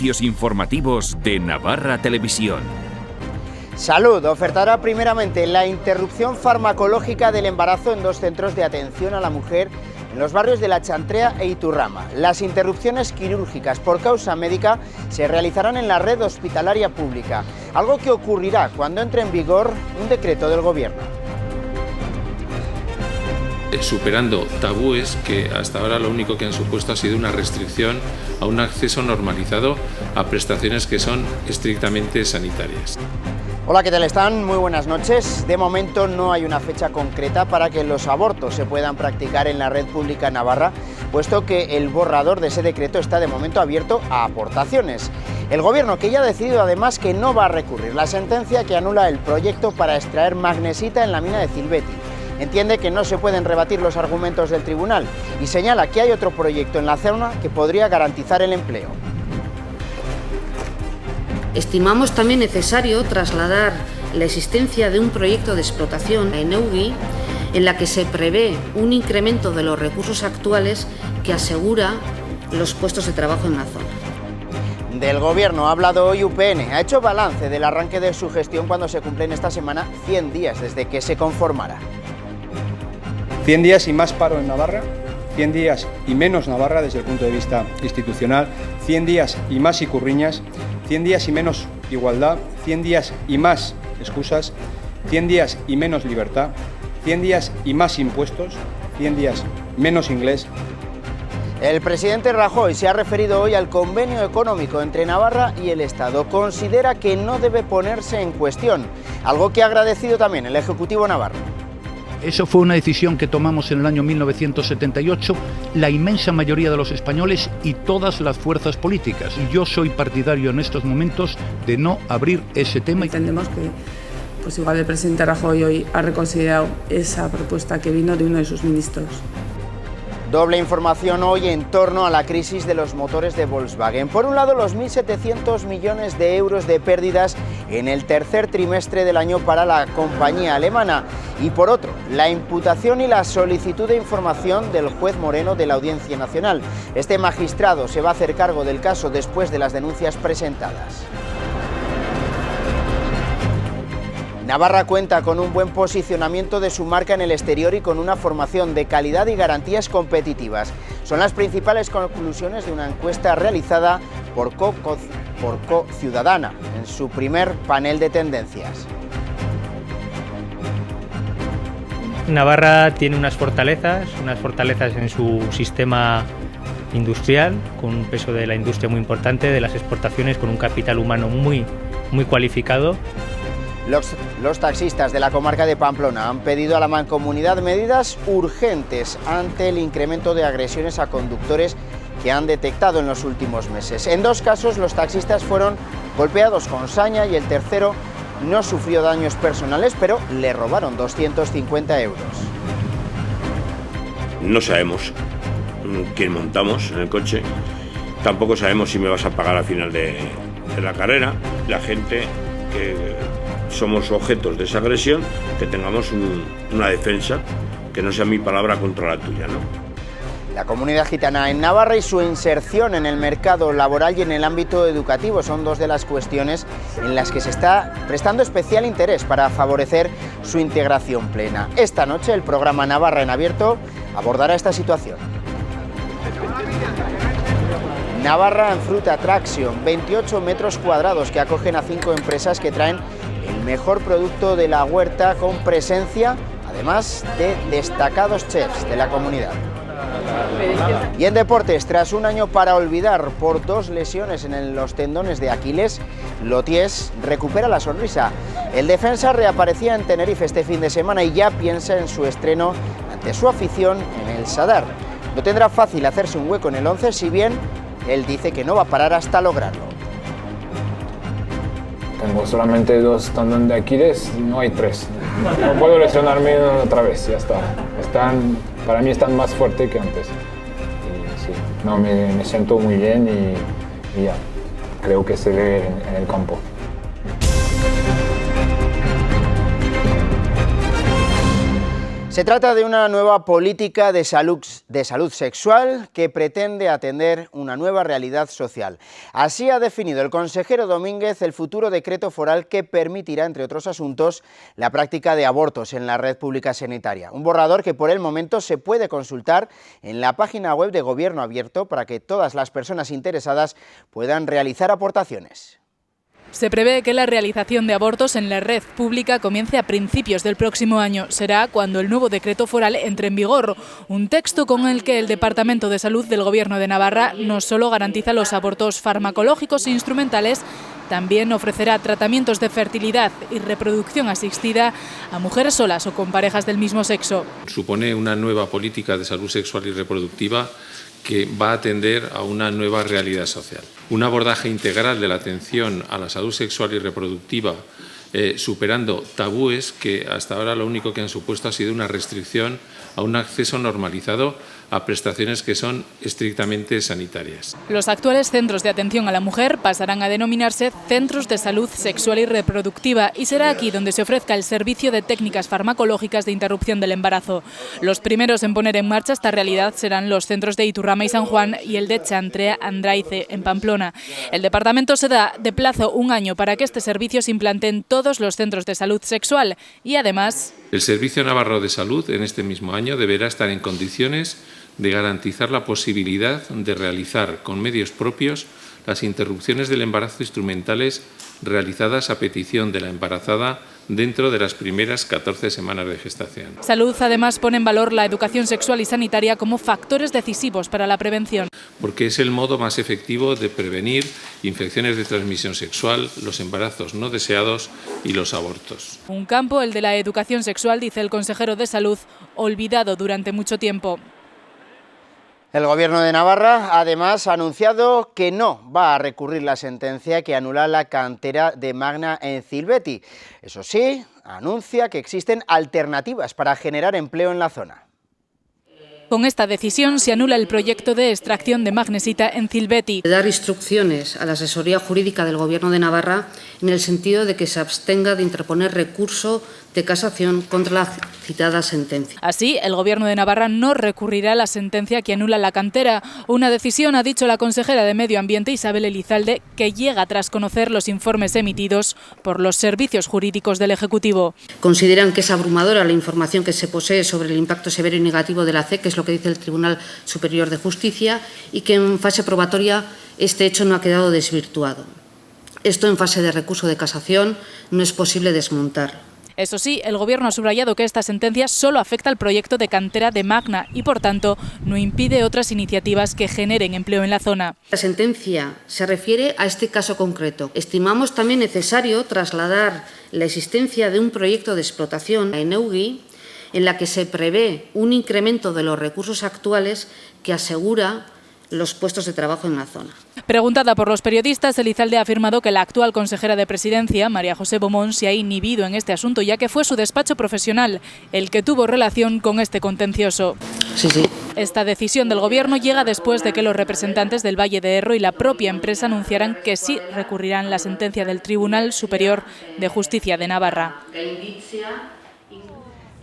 servicios informativos de Navarra Televisión. Salud ofertará primeramente la interrupción farmacológica del embarazo en 2 centros de atención a la mujer en los barrios de La Chantrea e Iturrama. Las interrupciones quirúrgicas por causa médica se realizarán en la red hospitalaria pública, algo que ocurrirá cuando entre en vigor un decreto del Gobierno. Superando tabúes que hasta ahora lo único que han supuesto ha sido una restricción a un acceso normalizado a prestaciones que son estrictamente sanitarias. Hola, ¿qué tal están? Muy buenas noches. De momento no hay una fecha concreta para que los abortos se puedan practicar en la red pública navarra, puesto que el borrador de ese decreto está de momento abierto a aportaciones. El Gobierno, que ya ha decidido además que no va a recurrir la sentencia que anula el proyecto para extraer magnesita en la mina de Cilveti. Entiende que no se pueden rebatir los argumentos del tribunal y señala que hay otro proyecto en la zona que podría garantizar el empleo. Estimamos también necesario trasladar la existencia de un proyecto de explotación en Eugui en la que se prevé un incremento de los recursos actuales que asegura los puestos de trabajo en la zona. Del Gobierno ha hablado hoy UPN, ha hecho balance del arranque de su gestión cuando se cumplen esta semana 100 días desde que se conformara. 100 días y más paro en Navarra, 100 días y menos Navarra desde el punto de vista institucional, 100 días y más Icurriñas, 100 días y menos igualdad, 100 días y más excusas, 100 días y menos libertad, 100 días y más impuestos, 100 días menos inglés. El presidente Rajoy se ha referido hoy al convenio económico entre Navarra y el Estado. Considera que no debe ponerse en cuestión, algo que ha agradecido también el Ejecutivo navarro. Eso fue una decisión que tomamos en el año 1978, la inmensa mayoría de los españoles y todas las fuerzas políticas. Y yo soy partidario en estos momentos de no abrir ese tema. Entendemos que, pues igual el presidente Rajoy hoy ha reconsiderado esa propuesta que vino de uno de sus ministros. Doble información hoy en torno a la crisis de los motores de Volkswagen. Por un lado, los 1.700 millones de euros de pérdidas en el tercer trimestre del año para la compañía alemana. Y por otro, la imputación y la solicitud de información del juez Moreno de la Audiencia Nacional. Este magistrado se va a hacer cargo del caso después de las denuncias presentadas. Navarra cuenta con un buen posicionamiento de su marca en el exterior y con una formación de calidad y garantías competitivas. Son las principales conclusiones de una encuesta realizada por Co-Ciudadana en su primer panel de tendencias. Navarra tiene unas fortalezas en su sistema industrial, con un peso de la industria muy importante, de las exportaciones, con un capital humano muy cualificado. Los taxistas de la comarca de Pamplona han pedido a la Mancomunidad medidas urgentes ante el incremento de agresiones a conductores que han detectado en los últimos meses. En 2 casos los taxistas fueron golpeados con saña y el tercero no sufrió daños personales, pero le robaron 250 euros. No sabemos quién montamos en el coche, tampoco sabemos si me vas a pagar al final de la carrera. La gente que somos objetos de esa agresión, que tengamos una defensa, que no sea mi palabra contra la tuya, ¿no? La comunidad gitana en Navarra y su inserción en el mercado laboral y en el ámbito educativo son 2 de las cuestiones en las que se está prestando especial interés para favorecer su integración plena. Esta noche el programa Navarra en Abierto abordará esta situación. Navarra en Fruit Attraction, 28 metros cuadrados que acogen a 5 empresas que traen el mejor producto de la huerta con presencia, además de destacados chefs de la comunidad. Y en deportes, tras un año para olvidar por 2 lesiones en los tendones de Aquiles, Loties recupera la sonrisa. El defensa reaparecía en Tenerife este fin de semana y ya piensa en su estreno ante su afición en el Sadar. No tendrá fácil hacerse un hueco en el 11, si bien él dice que no va a parar hasta lograrlo. Tengo solamente 2 tendones de Aquiles, no hay 3. No puedo lesionarme otra vez, ya está. Para mí están más fuertes que antes. Y sí, no, me siento muy bien y ya, creo que se ve en el campo. Se trata de una nueva política de salud sexual que pretende atender una nueva realidad social. Así ha definido el consejero Domínguez el futuro decreto foral que permitirá, entre otros asuntos, la práctica de abortos en la red pública sanitaria. Un borrador que por el momento se puede consultar en la página web de Gobierno Abierto para que todas las personas interesadas puedan realizar aportaciones. Se prevé que la realización de abortos en la red pública comience a principios del próximo año. Será cuando el nuevo decreto foral entre en vigor, un texto con el que el Departamento de Salud del Gobierno de Navarra no solo garantiza los abortos farmacológicos e instrumentales, también ofrecerá tratamientos de fertilidad y reproducción asistida a mujeres solas o con parejas del mismo sexo. Supone una nueva política de salud sexual y reproductiva que va a atender a una nueva realidad social. Un abordaje integral de la atención a la salud sexual y reproductiva, superando tabúes que hasta ahora lo único que han supuesto ha sido una restricción a un acceso normalizado a prestaciones que son estrictamente sanitarias. Los actuales centros de atención a la mujer pasarán a denominarse Centros de Salud Sexual y Reproductiva y será aquí donde se ofrezca el servicio de técnicas farmacológicas de interrupción del embarazo. Los primeros en poner en marcha esta realidad serán los centros de Iturrama y San Juan y el de Chantrea Andraize, en Pamplona. El departamento se da de plazo un año para que este servicio se implante en todos los centros de salud sexual y además... El Servicio Navarro de Salud en este mismo año deberá estar en condiciones de garantizar la posibilidad de realizar con medios propios las interrupciones del embarazo instrumentales realizadas a petición de la embarazada dentro de las primeras 14 semanas de gestación. Salud además pone en valor la educación sexual y sanitaria como factores decisivos para la prevención. Porque es el modo más efectivo de prevenir infecciones de transmisión sexual, los embarazos no deseados y los abortos. Un campo, el de la educación sexual, dice el consejero de Salud, olvidado durante mucho tiempo. El Gobierno de Navarra, además, ha anunciado que no va a recurrir la sentencia que anula la cantera de Magna en Zilbeti. Eso sí, anuncia que existen alternativas para generar empleo en la zona. Con esta decisión se anula el proyecto de extracción de magnesita en Zilbeti. Dar instrucciones a la asesoría jurídica del Gobierno de Navarra en el sentido de que se abstenga de interponer recurso de casación contra la citada sentencia. Así, el Gobierno de Navarra no recurrirá a la sentencia que anula la cantera. Una decisión, ha dicho la consejera de Medio Ambiente, Isabel Elizalde, que llega tras conocer los informes emitidos por los servicios jurídicos del Ejecutivo. Consideran que es abrumadora la información que se posee sobre el impacto severo y negativo de la CEC, que es lo que dice el Tribunal Superior de Justicia, y que en fase probatoria este hecho no ha quedado desvirtuado. Esto en fase de recurso de casación no es posible desmontar. Eso sí, el Gobierno ha subrayado que esta sentencia solo afecta al proyecto de cantera de Magna y, por tanto, no impide otras iniciativas que generen empleo en la zona. La sentencia se refiere a este caso concreto. Estimamos también necesario trasladar la existencia de un proyecto de explotación en Neugui en la que se prevé un incremento de los recursos actuales que asegura los puestos de trabajo en la zona. Preguntada por los periodistas, Elizalde ha afirmado que la actual consejera de Presidencia, María José Bomón, se ha inhibido en este asunto, ya que fue su despacho profesional el que tuvo relación con este contencioso. Sí. Esta decisión del Gobierno llega después de que los representantes del Valle de Erro y la propia empresa anunciaran que sí recurrirán la sentencia del Tribunal Superior de Justicia de Navarra.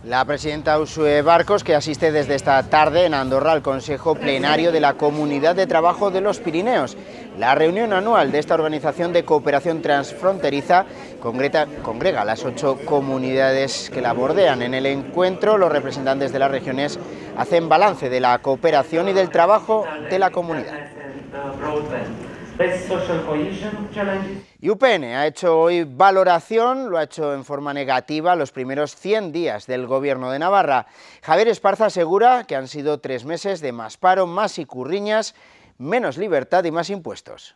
La presidenta Uxue Barcos, que asiste desde esta tarde en Andorra al Consejo Plenario de la Comunidad de Trabajo de los Pirineos. La reunión anual de esta organización de cooperación transfronteriza congrega a las 8 comunidades que la bordean. En el encuentro, los representantes de las regiones hacen balance de la cooperación y del trabajo de la comunidad. Y UPN ha hecho hoy valoración, lo ha hecho en forma negativa, los primeros 100 días del Gobierno de Navarra. Javier Esparza asegura que han sido 3 meses de más paro, más icurriñas, menos libertad y más impuestos.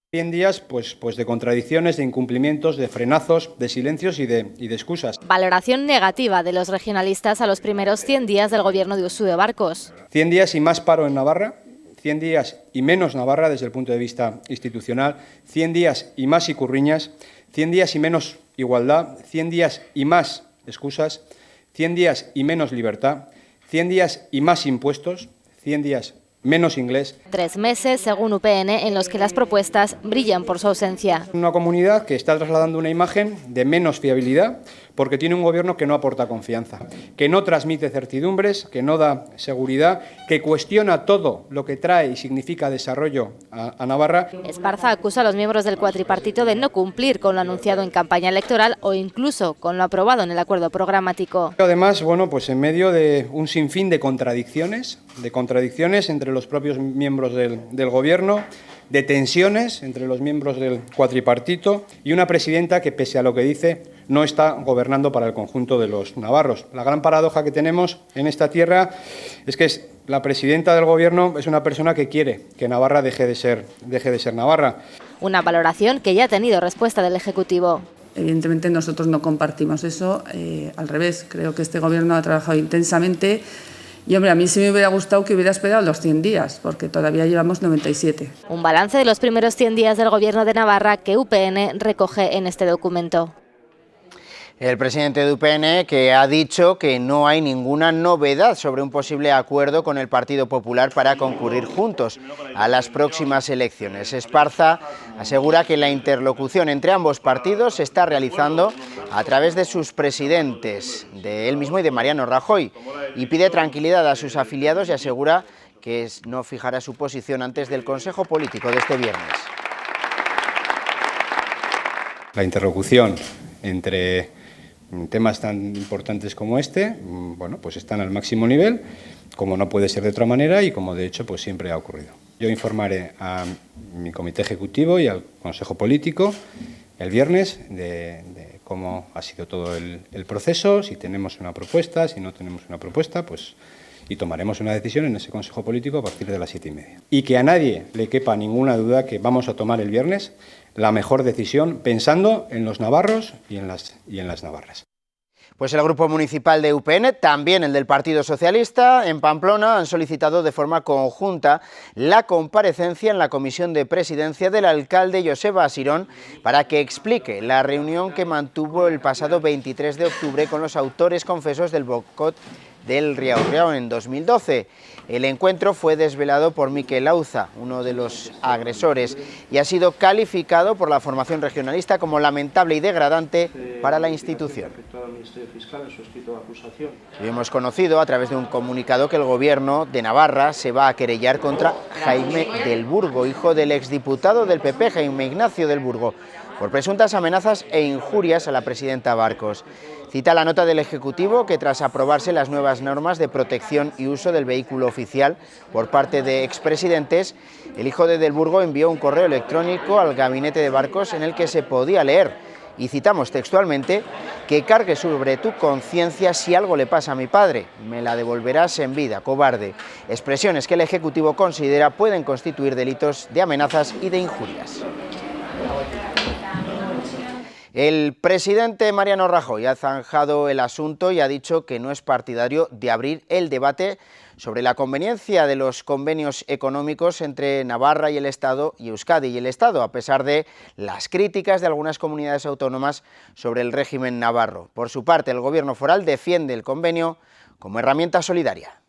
100 días pues de contradicciones, de incumplimientos, de frenazos, de silencios y de excusas. Valoración negativa de los regionalistas a los primeros 100 días del Gobierno de Uxue Barcos. 100 días y más paro en Navarra. 100 días y menos Navarra desde el punto de vista institucional, 100 días y más icurriñas, 100 días y menos igualdad, 100 días y más excusas, 100 días y menos libertad, 100 días y más impuestos, 100 días menos inglés. 3 meses, según UPN, en los que las propuestas brillan por su ausencia. Una comunidad que está trasladando una imagen de menos fiabilidad, porque tiene un gobierno que no aporta confianza, que no transmite certidumbres, que no da seguridad, que cuestiona todo lo que trae y significa desarrollo a Navarra. Esparza acusa a los miembros del cuatripartito de no cumplir con lo anunciado en campaña electoral o incluso con lo aprobado en el acuerdo programático. Además, bueno, pues en medio de un sinfín de contradicciones entre los propios miembros del Gobierno, de tensiones entre los miembros del cuatripartito y una presidenta que, pese a lo que dice, no está gobernando para el conjunto de los navarros. La gran paradoja que tenemos en esta tierra es que la presidenta del Gobierno es una persona que quiere que Navarra deje de ser Navarra. Una valoración que ya ha tenido respuesta del Ejecutivo. Evidentemente nosotros no compartimos eso, al revés, creo que este Gobierno ha trabajado intensamente. Y, hombre, a mí sí me hubiera gustado que hubiera esperado los 100 días, porque todavía llevamos 97. Un balance de los primeros 100 días del Gobierno de Navarra que UPN recoge en este documento. El presidente de UPN, que ha dicho que no hay ninguna novedad sobre un posible acuerdo con el Partido Popular para concurrir juntos a las próximas elecciones. Esparza asegura que la interlocución entre ambos partidos se está realizando a través de sus presidentes, de él mismo y de Mariano Rajoy, y pide tranquilidad a sus afiliados y asegura que no fijará su posición antes del Consejo Político de este viernes. La interlocución entre temas tan importantes como este, bueno, pues están al máximo nivel, como no puede ser de otra manera y como de hecho pues siempre ha ocurrido. Yo informaré a mi comité ejecutivo y al Consejo Político el viernes de cómo ha sido todo el proceso, si tenemos una propuesta, si no tenemos una propuesta, pues y tomaremos una decisión en ese Consejo Político a partir de las 7:30. Y que a nadie le quepa ninguna duda que vamos a tomar el viernes la mejor decisión pensando en los navarros y en las navarras. Pues el Grupo Municipal de UPN, también el del Partido Socialista, en Pamplona han solicitado de forma conjunta la comparecencia en la Comisión de Presidencia del alcalde Joseba Asirón para que explique la reunión que mantuvo el pasado 23 de octubre con los autores confesos del boicot del Riaurriao en 2012. El encuentro fue desvelado por Miquel Auza, uno de los agresores, y ha sido calificado por la formación regionalista como lamentable y degradante para la institución. Y hemos conocido a través de un comunicado que el Gobierno de Navarra se va a querellar contra Jaime del Burgo, hijo del exdiputado del PP, Jaime Ignacio del Burgo, por presuntas amenazas e injurias a la presidenta Barcos. Cita la nota del Ejecutivo que tras aprobarse las nuevas normas de protección y uso del vehículo oficial por parte de expresidentes, el hijo de Del Burgo envió un correo electrónico al gabinete de Barcos en el que se podía leer, y citamos textualmente, que cargue sobre tu conciencia si algo le pasa a mi padre, me la devolverás en vida, cobarde. Expresiones que el Ejecutivo considera pueden constituir delitos de amenazas y de injurias. El presidente Mariano Rajoy ha zanjado el asunto y ha dicho que no es partidario de abrir el debate sobre la conveniencia de los convenios económicos entre Navarra y el Estado y Euskadi y el Estado, a pesar de las críticas de algunas comunidades autónomas sobre el régimen navarro. Por su parte, el Gobierno foral defiende el convenio como herramienta solidaria.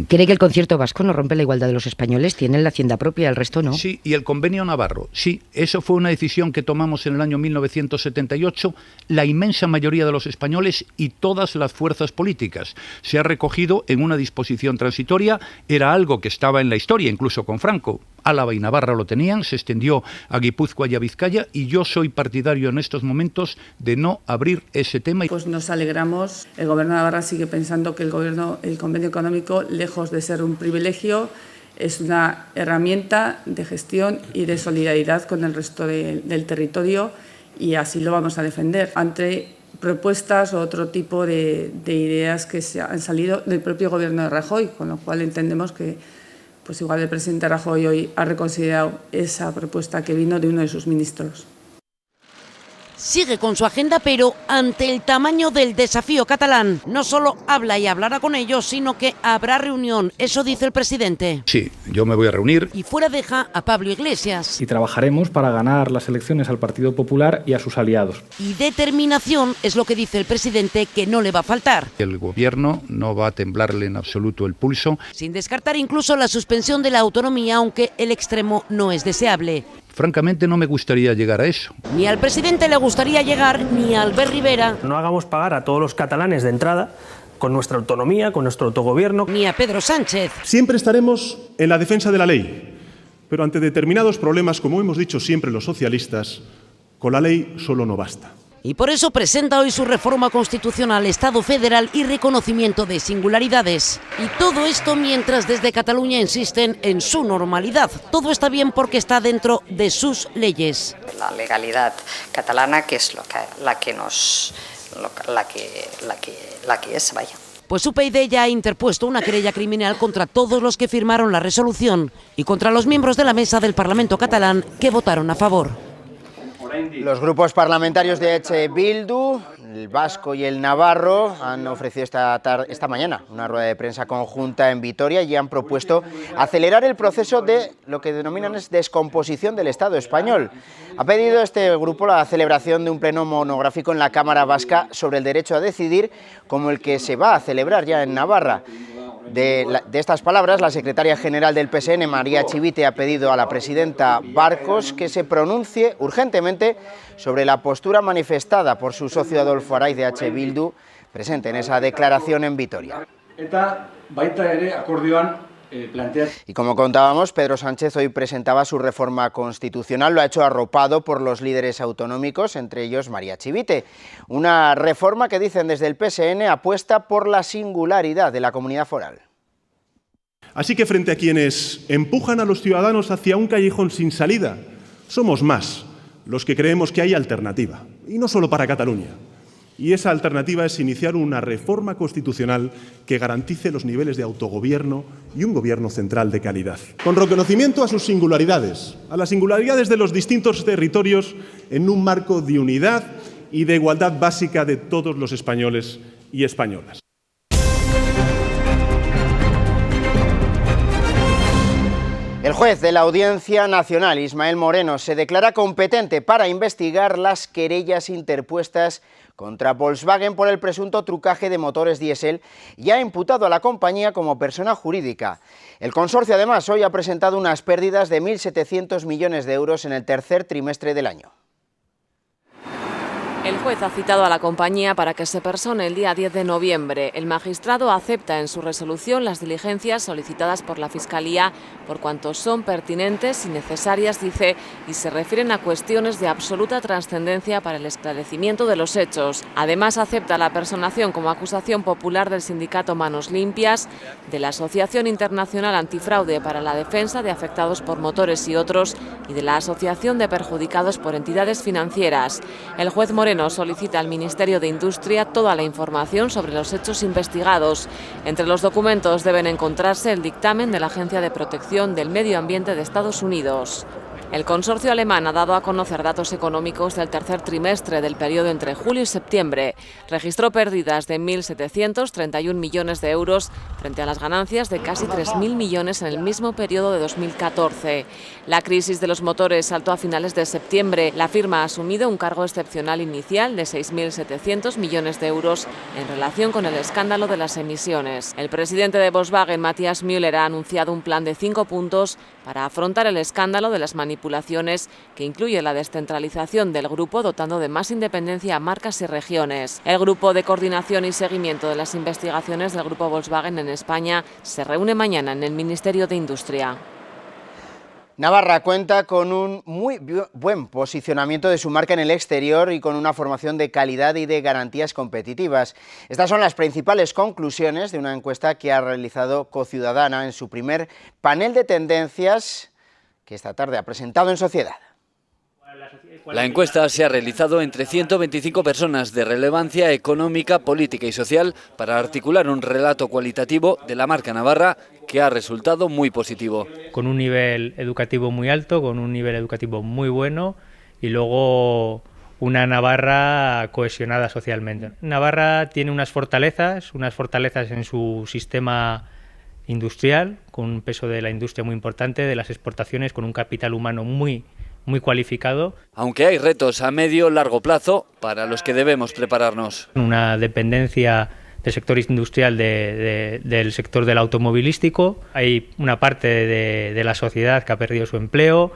¿Cree que el concierto vasco no rompe la igualdad de los españoles? ¿Tienen la hacienda propia, el resto no? Sí, y el convenio navarro, sí, eso fue una decisión que tomamos en el año 1978, la inmensa mayoría de los españoles y todas las fuerzas políticas. Se ha recogido en una disposición transitoria, era algo que estaba en la historia, incluso con Franco. Álava y Navarra lo tenían, se extendió a Guipúzcoa y a Vizcaya, y yo soy partidario en estos momentos de no abrir ese tema. Pues nos alegramos. El Gobierno de Navarra sigue pensando que el convenio económico, lejos de ser un privilegio, es una herramienta de gestión y de solidaridad con el resto del territorio, y así lo vamos a defender ante propuestas o otro tipo de ideas que se han salido del propio Gobierno de Rajoy, con lo cual entendemos que pues igual el presidente Rajoy hoy ha reconsiderado esa propuesta que vino de uno de sus ministros. Sigue con su agenda, pero ante el tamaño del desafío catalán, no solo habla y hablará con ellos, sino que habrá reunión, eso dice el presidente. Sí, yo me voy a reunir. Y fuera deja a Pablo Iglesias. Y trabajaremos para ganar las elecciones al Partido Popular y a sus aliados. Y determinación es lo que dice el presidente que no le va a faltar. El Gobierno no va a temblarle en absoluto el pulso. Sin descartar incluso la suspensión de la autonomía, aunque el extremo no es deseable. Francamente no me gustaría llegar a eso. Ni al presidente le gustaría llegar, ni a Albert Rivera. No hagamos pagar a todos los catalanes de entrada con nuestra autonomía, con nuestro autogobierno. Ni a Pedro Sánchez. Siempre estaremos en la defensa de la ley, pero ante determinados problemas, como hemos dicho siempre los socialistas, con la ley solo no basta. Y por eso presenta hoy su reforma constitucional, Estado federal y reconocimiento de singularidades. Y todo esto mientras desde Cataluña insisten en su normalidad. Todo está bien porque está dentro de sus leyes. La legalidad catalana, que es la que es, vaya. Pues UPyD ya ha interpuesto una querella criminal contra todos los que firmaron la resolución y contra los miembros de la mesa del Parlamento catalán que votaron a favor. Los grupos parlamentarios de EH Bildu, el vasco y el navarro, han ofrecido esta mañana una rueda de prensa conjunta en Vitoria y han propuesto acelerar el proceso de lo que denominan descomposición del Estado español. Ha pedido este grupo la celebración de un pleno monográfico en la Cámara Vasca sobre el derecho a decidir, como el que se va a celebrar ya en Navarra. De estas palabras, la secretaria general del PSN, María Chivite, ha pedido a la presidenta Barcos que se pronuncie urgentemente sobre la postura manifestada por su socio Adolfo Araiz de EH Bildu, presente en esa declaración en Vitoria. Y como contábamos, Pedro Sánchez hoy presentaba su reforma constitucional, lo ha hecho arropado por los líderes autonómicos, entre ellos María Chivite. Una reforma que, dicen desde el PSN, apuesta por la singularidad de la comunidad foral. Así que frente a quienes empujan a los ciudadanos hacia un callejón sin salida, somos más los que creemos que hay alternativa, y no solo para Cataluña. Y esa alternativa es iniciar una reforma constitucional que garantice los niveles de autogobierno y un gobierno central de calidad. Con reconocimiento a sus singularidades, a las singularidades de los distintos territorios en un marco de unidad y de igualdad básica de todos los españoles y españolas. El juez de la Audiencia Nacional, Ismael Moreno, se declara competente para investigar las querellas interpuestas contra Volkswagen por el presunto trucaje de motores diésel y ha imputado a la compañía como persona jurídica. El consorcio, además, hoy ha presentado unas pérdidas de 1.700 millones de euros en el tercer trimestre del año. El juez ha citado a la compañía para que se persone el día 10 de noviembre. El magistrado acepta en su resolución las diligencias solicitadas por la Fiscalía por cuanto son pertinentes y necesarias, dice, y se refieren a cuestiones de absoluta trascendencia para el esclarecimiento de los hechos. Además, acepta la personación como acusación popular del sindicato Manos Limpias, de la Asociación Internacional Antifraude para la Defensa de Afectados por Motores y otros, y de la Asociación de Perjudicados por Entidades Financieras. El juez Moreno solicita al Ministerio de Industria toda la información sobre los hechos investigados. Entre los documentos deben encontrarse el dictamen de la Agencia de Protección del Medio Ambiente de Estados Unidos. El consorcio alemán ha dado a conocer datos económicos del tercer trimestre del periodo entre julio y septiembre. Registró pérdidas de 1.731 millones de euros frente a las ganancias de casi 3.000 millones en el mismo periodo de 2014. La crisis de los motores saltó a finales de septiembre. La firma ha asumido un cargo excepcional inicial de 6.700 millones de euros en relación con el escándalo de las emisiones. El presidente de Volkswagen, Matthias Müller, ha anunciado un plan de 5 puntos para afrontar el escándalo de las manipulaciones que incluye la descentralización del grupo dotando de más independencia a marcas y regiones. El grupo de coordinación y seguimiento de las investigaciones del grupo Volkswagen en España se reúne mañana en el Ministerio de Industria. Navarra cuenta con un muy buen posicionamiento de su marca en el exterior y con una formación de calidad y de garantías competitivas. Estas son las principales conclusiones de una encuesta que ha realizado Cociudadana en su primer panel de tendencias que esta tarde ha presentado en Sociedad. La encuesta se ha realizado entre 125 personas de relevancia económica, política y social para articular un relato cualitativo de la marca Navarra que ha resultado muy positivo. Con un nivel educativo muy alto, con un nivel educativo muy bueno y luego una Navarra cohesionada socialmente. Navarra tiene unas fortalezas en su sistema industrial, con un peso de la industria muy importante, de las exportaciones, con un capital humano muy cualificado. Aunque hay retos a medio o largo plazo para los que debemos prepararnos. Una dependencia del sector industrial del sector del automovilístico. Hay una parte de la sociedad que ha perdido su empleo.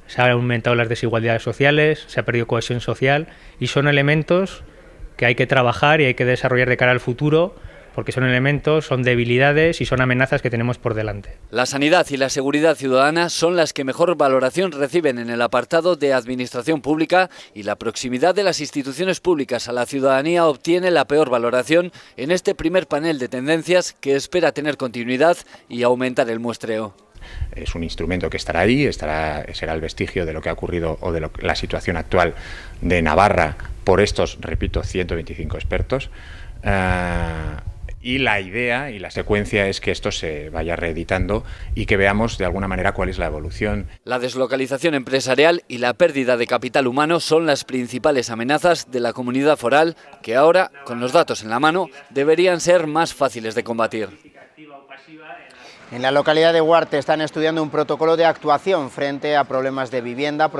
se han aumentado las desigualdades sociales, se ha perdido cohesión social y son elementos que hay que trabajar y hay que desarrollar de cara al futuro, porque son elementos, son debilidades y son amenazas que tenemos por delante. La sanidad y la seguridad ciudadana son las que mejor valoración reciben en el apartado de administración pública y la proximidad de las instituciones públicas a la ciudadanía obtiene la peor valoración en este primer panel de tendencias que espera tener continuidad y aumentar el muestreo. Es un instrumento que estará ahí, será el vestigio de lo que ha ocurrido o de la situación actual de Navarra por estos, repito, 125 expertos. Y la idea y la secuencia es que esto se vaya reeditando y que veamos de alguna manera cuál es la evolución. La deslocalización empresarial y la pérdida de capital humano son las principales amenazas de la comunidad foral que ahora, con los datos en la mano, deberían ser más fáciles de combatir. En la localidad de Huarte están estudiando un protocolo de actuación frente a problemas de vivienda,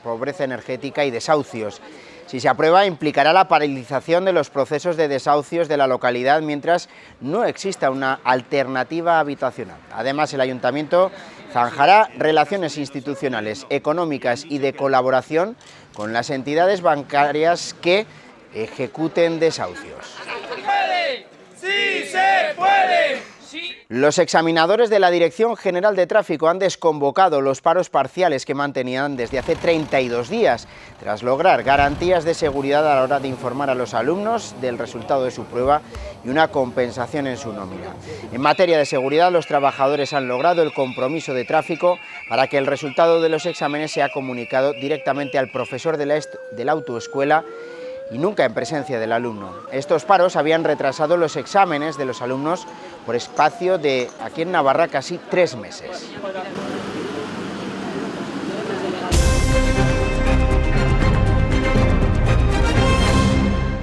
pobreza energética y desahucios. Si se aprueba, implicará la paralización de los procesos de desahucios de la localidad mientras no exista una alternativa habitacional. Además, el ayuntamiento zanjará relaciones institucionales, económicas y de colaboración con las entidades bancarias que ejecuten desahucios. ¡Sí se puede! Los examinadores de la Dirección General de Tráfico han desconvocado los paros parciales que mantenían desde hace 32 días, tras lograr garantías de seguridad a la hora de informar a los alumnos del resultado de su prueba y una compensación en su nómina. En materia de seguridad, los trabajadores han logrado el compromiso de tráfico para que el resultado de los exámenes sea comunicado directamente al profesor de la autoescuela y nunca en presencia del alumno. Estos paros habían retrasado los exámenes de los alumnos por espacio de, aquí en Navarra, casi 3 meses.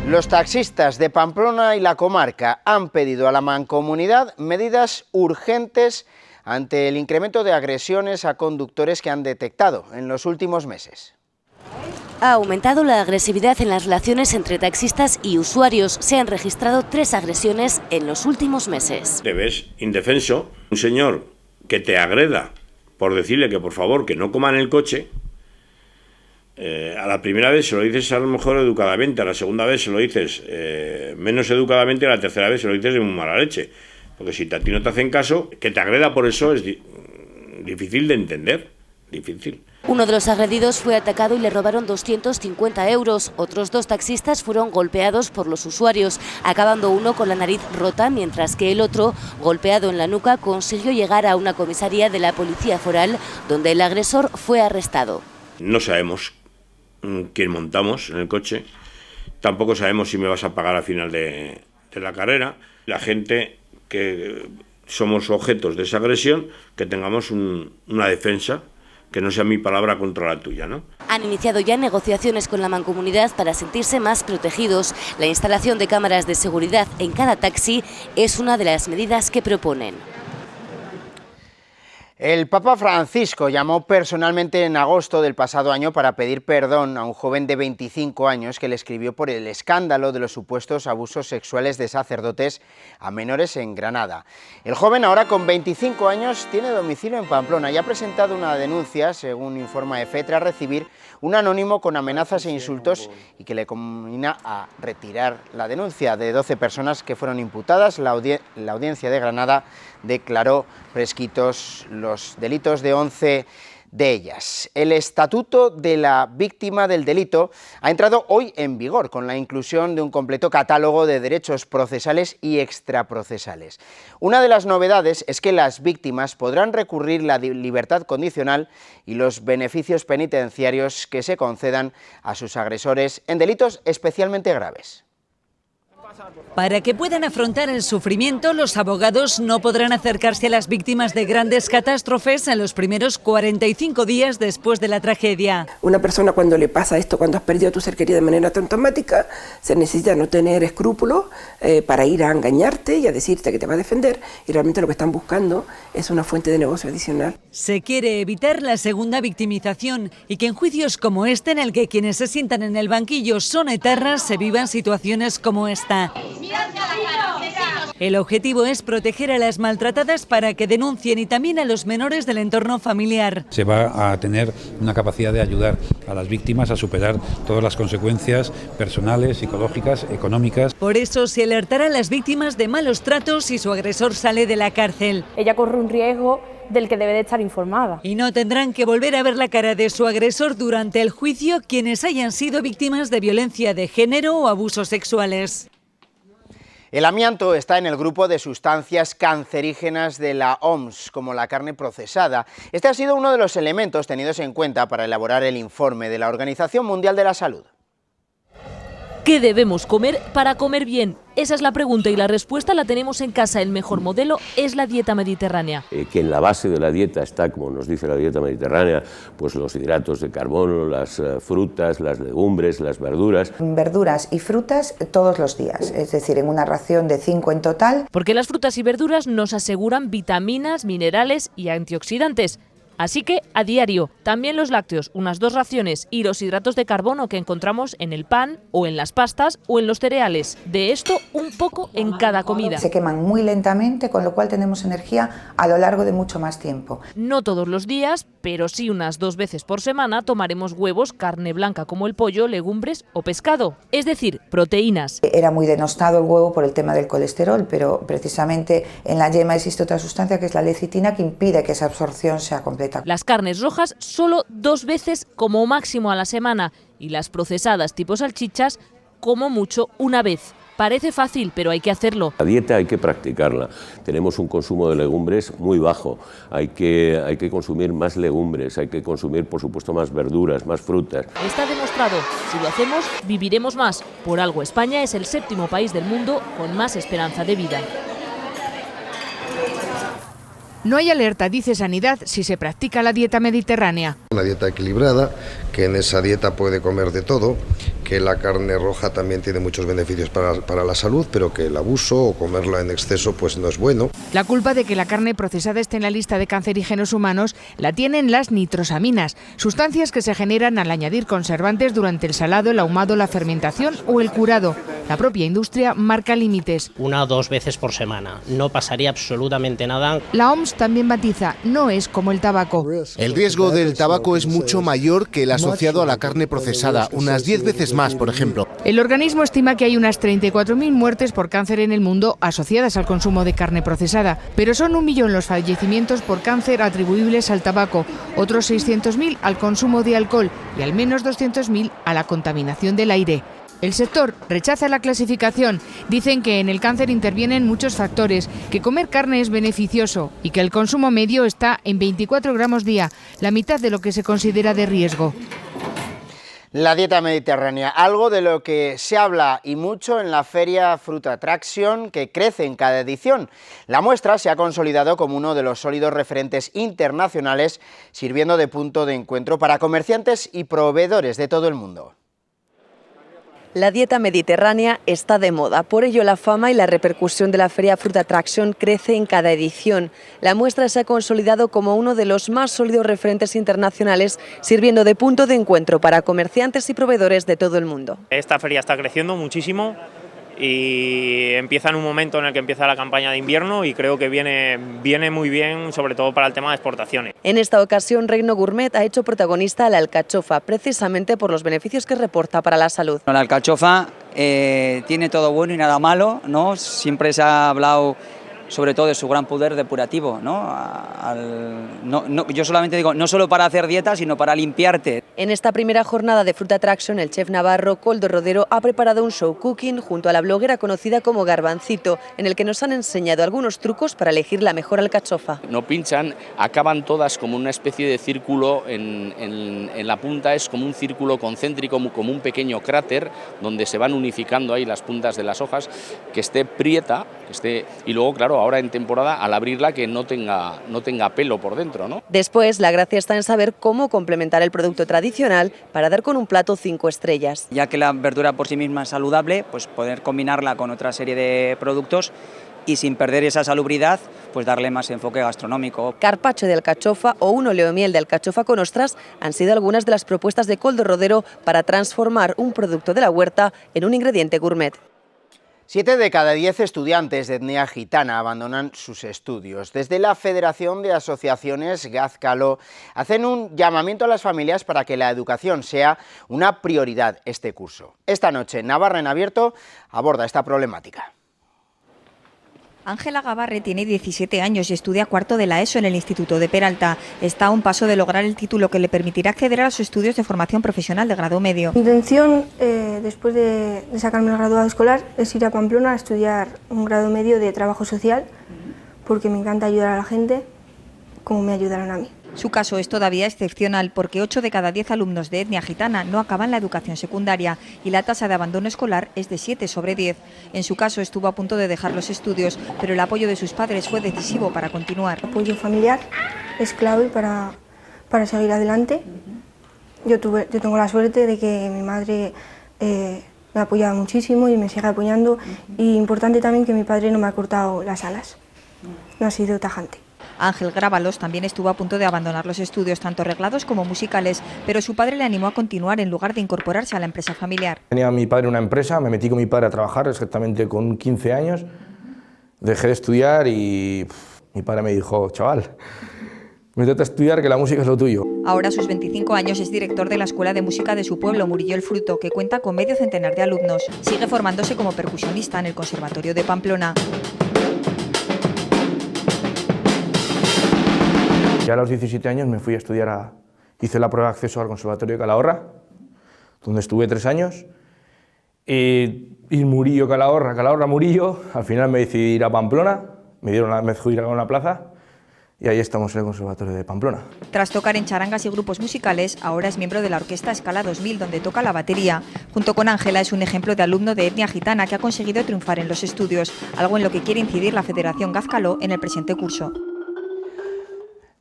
Los taxistas de Pamplona y la comarca han pedido a la Mancomunidad medidas urgentes ante el incremento de agresiones a conductores que han detectado en los últimos meses. Ha aumentado la agresividad en las relaciones entre taxistas y usuarios. Se han registrado 3 agresiones en los últimos meses. Te ves indefenso, un señor que te agreda por decirle que por favor que no coma en el coche, a la primera vez se lo dices a lo mejor educadamente, a la segunda vez se lo dices menos educadamente y a la tercera vez se lo dices de muy mala leche. Porque si a ti no te hacen caso, que te agreda por eso es difícil de entender, difícil. Uno de los agredidos fue atacado y le robaron 250 euros. Otros 2 taxistas fueron golpeados por los usuarios, acabando uno con la nariz rota, mientras que el otro, golpeado en la nuca, consiguió llegar a una comisaría de la Policía Foral, donde el agresor fue arrestado. No sabemos quién montamos en el coche, tampoco sabemos si me vas a pagar al final de la carrera. La gente que somos objetos de esa agresión, que tengamos una defensa, que no sea mi palabra contra la tuya, ¿no? Han iniciado ya negociaciones con la Mancomunidad para sentirse más protegidos. La instalación de cámaras de seguridad en cada taxi es una de las medidas que proponen. El Papa Francisco llamó personalmente en agosto del pasado año para pedir perdón a un joven de 25 años que le escribió por el escándalo de los supuestos abusos sexuales de sacerdotes a menores en Granada. El joven, ahora con 25 años, tiene domicilio en Pamplona y ha presentado una denuncia, según informa EFE, tras recibir un anónimo con amenazas e insultos y que le conmina a retirar la denuncia. De 12 personas que fueron imputadas, la audiencia de Granada declaró prescritos los delitos de 11 de ellas. El Estatuto de la Víctima del Delito ha entrado hoy en vigor con la inclusión de un completo catálogo de derechos procesales y extraprocesales. Una de las novedades es que las víctimas podrán recurrir la libertad condicional y los beneficios penitenciarios que se concedan a sus agresores en delitos especialmente graves. Para que puedan afrontar el sufrimiento, los abogados no podrán acercarse a las víctimas de grandes catástrofes en los primeros 45 días después de la tragedia. Una persona, cuando le pasa esto, cuando has perdido a tu ser querido de manera tan automática, se necesita no tener escrúpulos para ir a engañarte y a decirte que te va a defender, y realmente lo que están buscando es una fuente de negocio adicional. Se quiere evitar la segunda victimización y que en juicios como este, en el que quienes se sientan en el banquillo son eternas, se vivan situaciones como esta. El objetivo es proteger a las maltratadas para que denuncien y también a los menores del entorno familiar. Se va a tener una capacidad de ayudar a las víctimas a superar todas las consecuencias personales, psicológicas, económicas. Por eso se alertará a las víctimas de malos tratos si su agresor sale de la cárcel. Ella corre un riesgo del que debe de estar informada. Y no tendrán que volver a ver la cara de su agresor durante el juicio quienes hayan sido víctimas de violencia de género o abusos sexuales. El amianto está en el grupo de sustancias cancerígenas de la OMS, como la carne procesada. Este ha sido uno de los elementos tenidos en cuenta para elaborar el informe de la Organización Mundial de la Salud. ¿Qué debemos comer para comer bien? Esa es la pregunta y la respuesta la tenemos en casa. El mejor modelo es la dieta mediterránea. Que en la base de la dieta está, como nos dice la dieta mediterránea, pues los hidratos de carbono, las frutas, las legumbres, las verduras. Verduras y frutas todos los días, es decir, en una ración de 5 en total. Porque las frutas y verduras nos aseguran vitaminas, minerales y antioxidantes. Así que a diario, también los lácteos, unas 2 raciones, y los hidratos de carbono que encontramos en el pan o en las pastas o en los cereales. De esto un poco en cada comida. Se queman muy lentamente, con lo cual tenemos energía a lo largo de mucho más tiempo. No todos los días, pero sí unas 2 veces por semana tomaremos huevos, carne blanca como el pollo, legumbres o pescado, es decir, proteínas. Era muy denostado el huevo por el tema del colesterol, pero precisamente en la yema existe otra sustancia que es la lecitina que impide que esa absorción sea completa. Las carnes rojas solo 2 veces como máximo a la semana y las procesadas tipo salchichas como mucho una vez. Parece fácil, pero hay que hacerlo. La dieta hay que practicarla. Tenemos un consumo de legumbres muy bajo. Hay que consumir más legumbres, hay que consumir, por supuesto, más verduras, más frutas. Está demostrado. Si lo hacemos, viviremos más. Por algo, España es el 7º país del mundo con más esperanza de vida. No hay alerta, dice Sanidad, si se practica la dieta mediterránea. Una dieta equilibrada, que en esa dieta puede comer de todo, que la carne roja también tiene muchos beneficios para la salud, pero que el abuso o comerla en exceso pues no es bueno. La culpa de que la carne procesada esté en la lista de cancerígenos humanos la tienen las nitrosaminas, sustancias que se generan al añadir conservantes durante el salado, el ahumado, la fermentación o el curado. La propia industria marca límites. 1 o 2 veces por semana, no pasaría absolutamente nada. La OMS también matiza, no es como el tabaco. El riesgo del tabaco es mucho mayor que el asociado a la carne procesada, unas 10 veces más, por ejemplo. El organismo estima que hay unas 34.000 muertes por cáncer en el mundo asociadas al consumo de carne procesada, pero son 1 millón los fallecimientos por cáncer atribuibles al tabaco, otros 600.000 al consumo de alcohol y al menos 200.000 a la contaminación del aire. El sector rechaza la clasificación. Dicen que en el cáncer intervienen muchos factores, que comer carne es beneficioso y que el consumo medio está en 24 gramos día, la mitad de lo que se considera de riesgo. La dieta mediterránea, algo de lo que se habla y mucho en la feria Fruit Attraction, que crece en cada edición. La muestra se ha consolidado como uno de los sólidos referentes internacionales, sirviendo de punto de encuentro para comerciantes y proveedores de todo el mundo. La dieta mediterránea está de moda, por ello la fama y la repercusión de la Feria Fruit Attraction crece en cada edición. La muestra se ha consolidado como uno de los más sólidos referentes internacionales, sirviendo de punto de encuentro para comerciantes y proveedores de todo el mundo. Esta feria está creciendo muchísimo y empieza en un momento en el que empieza la campaña de invierno y creo que viene muy bien, sobre todo para el tema de exportaciones. En esta ocasión, Reino Gourmet ha hecho protagonista a la alcachofa, precisamente por los beneficios que reporta para la salud. La alcachofa tiene todo bueno y nada malo, ¿no? Siempre se ha hablado sobre todo de su gran poder depurativo, ¿no? Yo solamente digo, no solo para hacer dieta, sino para limpiarte. En esta primera jornada de Fruit Attraction, el chef navarro Koldo Rodero ha preparado un show cooking junto a la bloguera conocida como Garbancito, en el que nos han enseñado algunos trucos para elegir la mejor alcachofa. No pinchan, acaban todas como una especie de círculo, en la punta es como un círculo concéntrico, como un pequeño cráter, donde se van unificando ahí las puntas de las hojas, que esté prieta, y luego, claro, ahora en temporada, al abrirla, que no tenga pelo por dentro, ¿no? Después, la gracia está en saber cómo complementar el producto tradicional para dar con un plato 5 estrellas. Ya que la verdura por sí misma es saludable, pues poder combinarla con otra serie de productos y sin perder esa salubridad, pues darle más enfoque gastronómico. Carpaccio de alcachofa o un oleomiel de alcachofa con ostras han sido algunas de las propuestas de Koldo Rodero para transformar un producto de la huerta en un ingrediente gourmet. 7 de cada 10 estudiantes de etnia gitana abandonan sus estudios. Desde la Federación de Asociaciones Gazkalo hacen un llamamiento a las familias para que la educación sea una prioridad este curso. Esta noche, Navarra en Abierto aborda esta problemática. Ángela Gabarre tiene 17 años y estudia cuarto de la ESO en el Instituto de Peralta. Está a un paso de lograr el título que le permitirá acceder a los estudios de formación profesional de grado medio. Mi intención, después de sacarme el graduado escolar, es ir a Pamplona a estudiar un grado medio de trabajo social, porque me encanta ayudar a la gente como me ayudaron a mí. Su caso es todavía excepcional porque 8 de cada 10 alumnos de etnia gitana no acaban la educación secundaria y la tasa de abandono escolar es de 7 sobre 10. En su caso estuvo a punto de dejar los estudios, pero el apoyo de sus padres fue decisivo para continuar. El apoyo familiar es clave para seguir adelante. Yo tengo la suerte de que mi madre me ha apoyado muchísimo y me sigue apoyando, y importante también que mi padre no me ha cortado las alas, no ha sido tajante. Ángel Grábalos también estuvo a punto de abandonar los estudios, tanto reglados como musicales, pero su padre le animó a continuar en lugar de incorporarse a la empresa familiar. Tenía mi padre una empresa, me metí con mi padre a trabajar exactamente con 15 años, dejé de estudiar y mi padre me dijo, chaval, métete a estudiar que la música es lo tuyo. Ahora a sus 25 años es director de la Escuela de Música de su pueblo, Murillo el Fruto, que cuenta con medio centenar de alumnos. Sigue formándose como percusionista en el Conservatorio de Pamplona. Ya a los 17 años me fui a estudiar, hice la prueba de acceso al Conservatorio de Calahorra, donde estuve 3 años, y Murillo, Calahorra, Calahorra, Murillo, al final me decidí ir a Pamplona, me dejó una plaza, y ahí estamos en el Conservatorio de Pamplona. Tras tocar en charangas y grupos musicales, ahora es miembro de la Orquesta Escala 2000, donde toca la batería. Junto con Ángela es un ejemplo de alumno de etnia gitana que ha conseguido triunfar en los estudios, algo en lo que quiere incidir la Federación Gazkalo en el presente curso.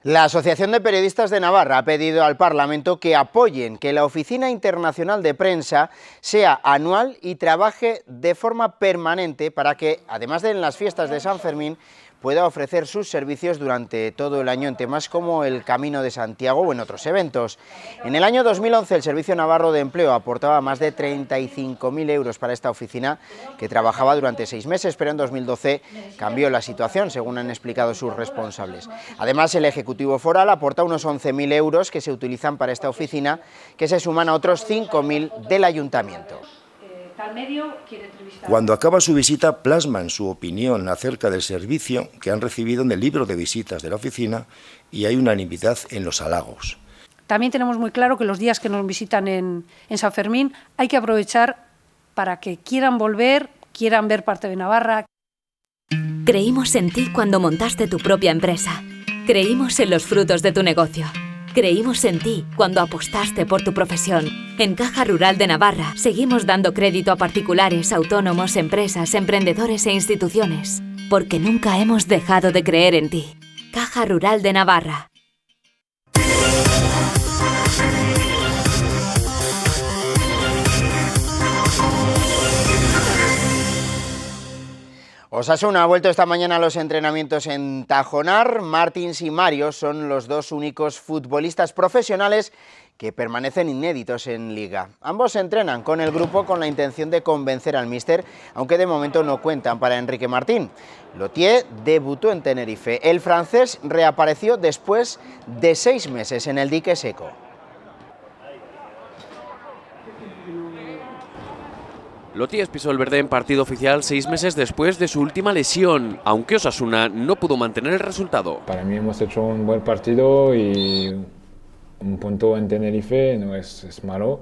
La Asociación de Periodistas de Navarra ha pedido al Parlamento que apoyen que la Oficina Internacional de Prensa sea anual y trabaje de forma permanente para que, además de en las fiestas de San Fermín, pueda ofrecer sus servicios durante todo el año en temas como el Camino de Santiago o en otros eventos. En el año 2011 el Servicio Navarro de Empleo aportaba más de 35.000 euros para esta oficina, que trabajaba durante 6 meses, pero en 2012 cambió la situación, según han explicado sus responsables. Además, el Ejecutivo Foral aporta unos 11.000 euros que se utilizan para esta oficina, que se suman a otros 5.000 del Ayuntamiento. Cuando acaba su visita plasman su opinión acerca del servicio que han recibido en el libro de visitas de la oficina y hay unanimidad en los halagos. También tenemos muy claro que los días que nos visitan en San Fermín hay que aprovechar para que quieran volver, quieran ver parte de Navarra. Creímos en ti cuando montaste tu propia empresa. Creímos en los frutos de tu negocio. Creímos en ti cuando apostaste por tu profesión. En Caja Rural de Navarra seguimos dando crédito a particulares, autónomos, empresas, emprendedores e instituciones, porque nunca hemos dejado de creer en ti. Caja Rural de Navarra. Osasuna ha vuelto esta mañana a los entrenamientos en Tajonar. Martins y Mario son los dos únicos futbolistas profesionales que permanecen inéditos en Liga. Ambos se entrenan con el grupo con la intención de convencer al míster, aunque de momento no cuentan para Enrique Martín. Lotier debutó en Tenerife. El francés reapareció después de 6 meses en el dique seco. Lotíes pisó el verde en partido oficial 6 meses después de su última lesión, aunque Osasuna no pudo mantener el resultado. Para mí hemos hecho un buen partido y un punto en Tenerife no es malo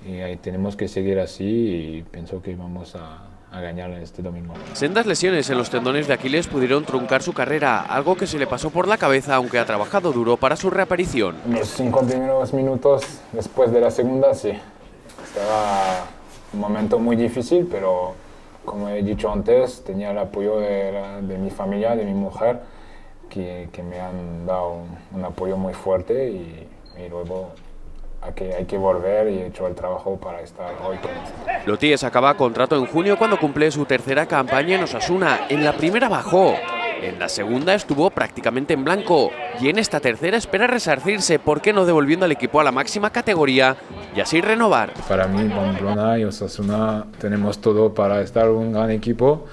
y ahí tenemos que seguir así y pienso que vamos a ganar este domingo. Sendas lesiones en los tendones de Aquiles pudieron truncar su carrera, algo que se le pasó por la cabeza aunque ha trabajado duro para su reaparición. Los 5 primeros minutos después de la segunda sí, estaba un momento muy difícil, pero como he dicho antes, tenía el apoyo de mi familia, de mi mujer, que me han dado un apoyo muy fuerte y luego hay que volver y he hecho el trabajo para estar hoy con esto. Lotíes acaba contrato en junio cuando cumple su tercera campaña en Osasuna. En la primera bajó, en la segunda estuvo prácticamente en blanco y en esta tercera espera resarcirse, ¿por qué no devolviendo al equipo a la máxima categoría y así renovar. Para mí, Pamplona y Osasuna tenemos todo para estar un gran equipo.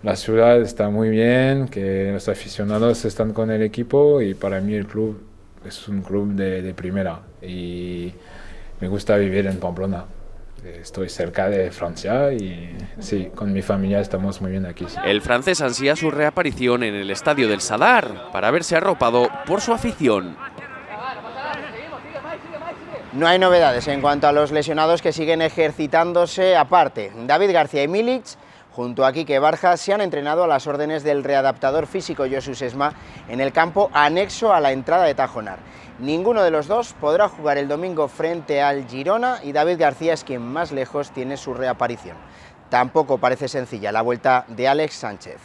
La ciudad está muy bien, que los aficionados están con el equipo y para mí el club es un club de primera y me gusta vivir en Pamplona. Estoy cerca de Francia y sí, con mi familia estamos muy bien aquí. El francés ansía su reaparición en el estadio del Sadar para verse arropado por su afición. No hay novedades en cuanto a los lesionados que siguen ejercitándose aparte. David García y Milic, junto a Quique Barja, se han entrenado a las órdenes del readaptador físico Josu Sesma en el campo anexo a la entrada de Tajonar. Ninguno de los dos podrá jugar el domingo frente al Girona y David García es quien más lejos tiene su reaparición. Tampoco parece sencilla la vuelta de Alex Sánchez.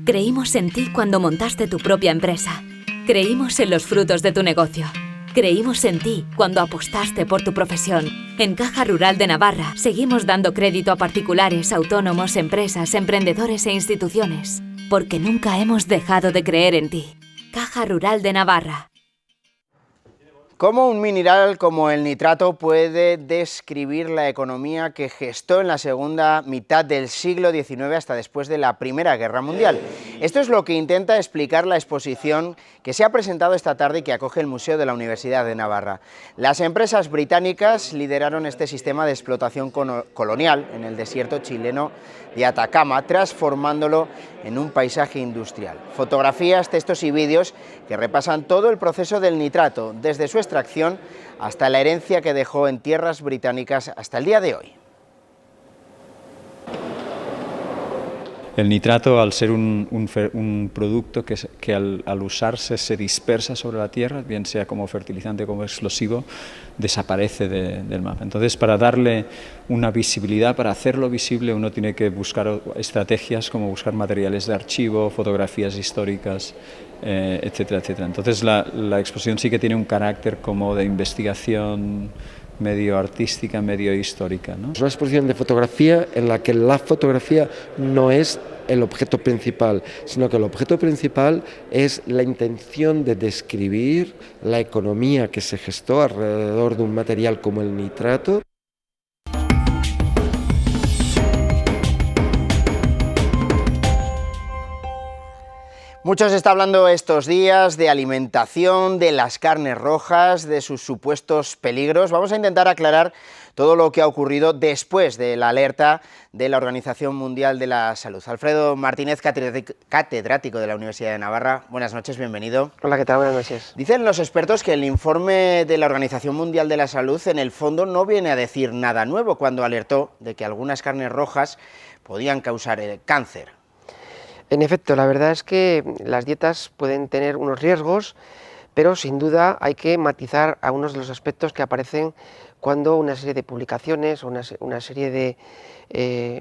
Creímos en ti cuando montaste tu propia empresa. Creímos en los frutos de tu negocio. Creímos en ti cuando apostaste por tu profesión. En Caja Rural de Navarra seguimos dando crédito a particulares, autónomos, empresas, emprendedores e instituciones. Porque nunca hemos dejado de creer en ti. Caja Rural de Navarra. ¿Cómo un mineral como el nitrato puede describir la economía que gestó en la segunda mitad del siglo XIX hasta después de la Primera Guerra Mundial? Esto es lo que intenta explicar la exposición que se ha presentado esta tarde y que acoge el Museo de la Universidad de Navarra. Las empresas británicas lideraron este sistema de explotación colonial en el desierto chileno de Atacama, transformándolo en un paisaje industrial. Fotografías, textos y vídeos que repasan todo el proceso del nitrato, desde su extracción hasta la herencia que dejó en tierras británicas hasta el día de hoy. El nitrato, al ser un producto que al usarse se dispersa sobre la tierra, bien sea como fertilizante o como explosivo, desaparece del mapa. Entonces, para darle una visibilidad, para hacerlo visible, uno tiene que buscar estrategias como buscar materiales de archivo, fotografías históricas, etcétera, etcétera. Entonces, la exposición sí que tiene un carácter como de investigación medio artística, medio histórica, ¿no? Es una exposición de fotografía en la que la fotografía no es el objeto principal, sino que el objeto principal es la intención de describir la economía que se gestó alrededor de un material como el nitrato. Mucho se está hablando estos días de alimentación, de las carnes rojas, de sus supuestos peligros. Vamos a intentar aclarar todo lo que ha ocurrido después de la alerta de la Organización Mundial de la Salud. Alfredo Martínez, catedrático de la Universidad de Navarra, buenas noches, bienvenido. Hola, ¿qué tal? Buenas noches. Dicen los expertos que el informe de la Organización Mundial de la Salud en el fondo no viene a decir nada nuevo cuando alertó de que algunas carnes rojas podían causar cáncer. En efecto, la verdad es que las dietas pueden tener unos riesgos, pero sin duda hay que matizar algunos de los aspectos que aparecen cuando una serie de publicaciones o una serie de